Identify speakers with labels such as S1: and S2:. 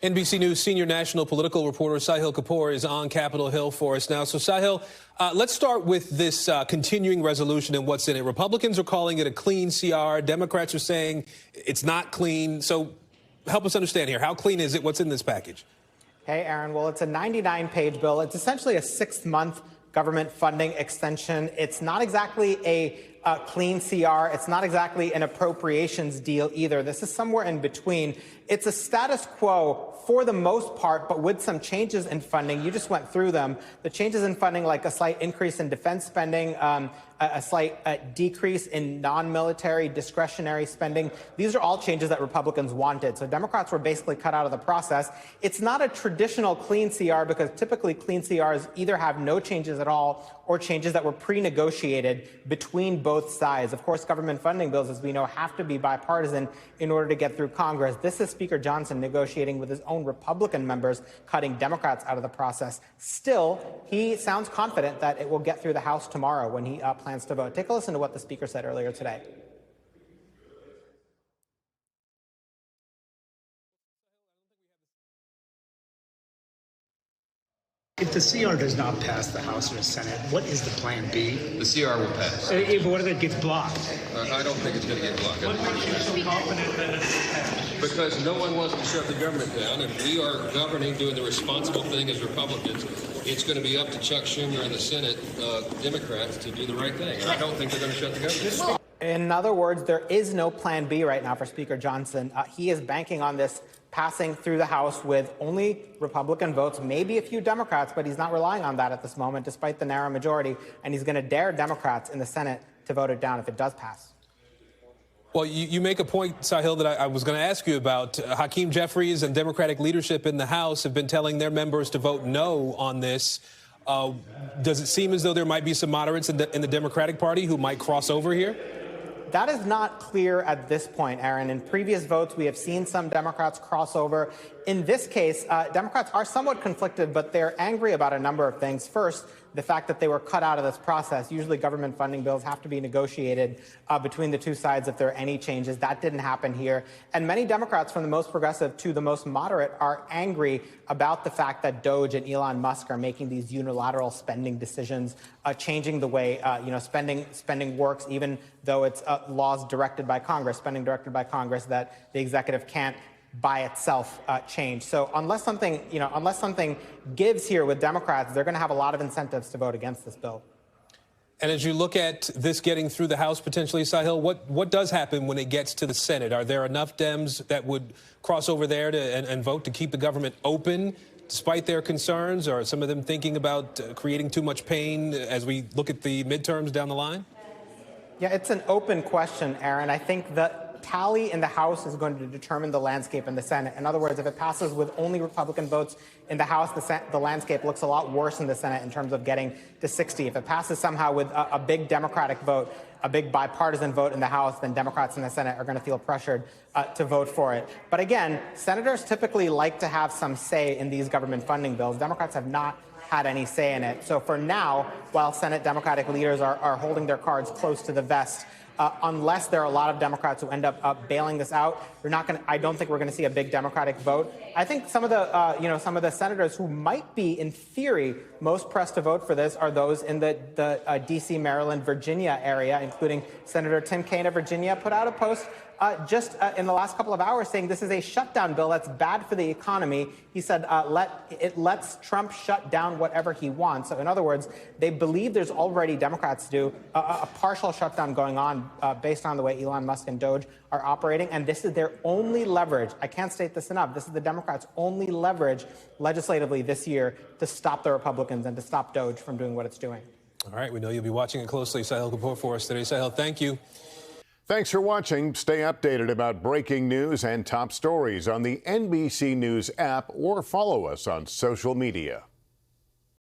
S1: NBC News senior national political reporter Sahil Kapur is on Capitol Hill for us now. So, Sahil, let's start with this continuing resolution and what's in it. Republicans are calling it a clean CR. Democrats are saying it's not clean. So help us understand here. How clean is it? What's in this package?
S2: Hey, Aaron. Well, it's a 99-page bill. It's essentially a 6-month government funding extension. It's not exactly a clean CR. It's not exactly an appropriations deal either. This is somewhere in between. It's a status quo for the most part, but with some changes in funding. You just went through them. The changes in funding, like a slight increase in defense spending, a slight decrease in non-military discretionary spending. These are all changes that Republicans wanted. So Democrats were basically cut out of the process. It's not a traditional clean CR because typically clean CRs either have no changes at all or changes that were pre-negotiated between both sides. Of course, government funding bills, as we know, have to be bipartisan in order to get through Congress. This is Speaker Johnson negotiating with his own Republican members, cutting Democrats out of the process. Still, he sounds confident that it will get through the House tomorrow when he plans to vote. Take a listen to what the Speaker said earlier today.
S3: If the CR does not pass the House or the Senate, what is the plan B?
S4: The CR will pass.
S3: But what if it gets blocked?
S4: I don't think it's going to get blocked.
S3: What makes you so confident that it's
S4: Because no one wants to shut the government down. If we are governing, doing the responsible thing as Republicans, it's going to be up to Chuck Schumer and the Senate Democrats to do the right thing. And I don't think they're going to shut the government down.
S2: In other words, there is no plan B right now for Speaker Johnson. He is banking on this passing through the House with only Republican votes, maybe a few Democrats, but he's not relying on that at this moment, despite the narrow majority. And he's going to dare Democrats in the Senate to vote it down if it does pass.
S1: Well, you make a point, Sahil, that I was going to ask you about. Hakeem Jeffries and Democratic leadership in the House have been telling their members to vote no on this. Does it seem as though there might be some moderates in the Democratic Party who might cross over here?
S2: That is not clear at this point, Aaron. In previous votes, we have seen some Democrats cross over. In this case, Democrats are somewhat conflicted, but they're angry about a number of things. First, the fact that they were cut out of this process. Usually government funding bills have to be negotiated between the two sides if there are any changes. That didn't happen here. And many Democrats, from the most progressive to the most moderate, are angry about the fact that DOGE and Elon Musk are making these unilateral spending decisions, changing the way spending works, even though it's laws directed by Congress, spending directed by Congress that the executive can't by itself change. So unless something gives here with Democrats, they're going to have a lot of incentives to vote against this bill.
S1: And as you look at this getting through the House potentially, Sahil, what does happen when it gets to the Senate? Are there enough Dems that would cross over there and vote to keep the government open despite their concerns? Or are some of them thinking about creating too much pain as we look at the midterms down the line?
S2: Yeah, it's an open question, Aaron. I think the tally in the House is going to determine the landscape in the Senate. In other words, if it passes with only Republican votes in the House, the landscape looks a lot worse in the Senate in terms of getting to 60. If it passes somehow with a big Democratic vote, a big bipartisan vote in the House, then Democrats in the Senate are going to feel pressured to vote for it. But again, senators typically like to have some say in these government funding bills. Democrats have not had any say in it. So for now, while Senate Democratic leaders are holding their cards close to the vest, unless there are a lot of Democrats who end up bailing this out, I don't think we're going to see a big Democratic vote. I think some of the senators who might be, in theory, most pressed to vote for this are those in the D.C., Maryland, Virginia area, including Senator Tim Kaine of Virginia, put out a post just in the last couple of hours saying this is a shutdown bill that's bad for the economy. He said it lets Trump shut down whatever he wants. So in other words, they believe there's already, Democrats do, a partial shutdown going on based on the way Elon Musk and DOGE are operating. And this is their only leverage. I can't state this enough. This is the Democrats' only leverage legislatively this year to stop the Republicans and to stop DOGE from doing what it's doing.
S1: All right. We know you'll be watching it closely. Sahil Kapur for us today. Sahil, thank you.
S5: Thanks for watching. Stay updated about breaking news and top stories on the NBC News app or follow us on social media.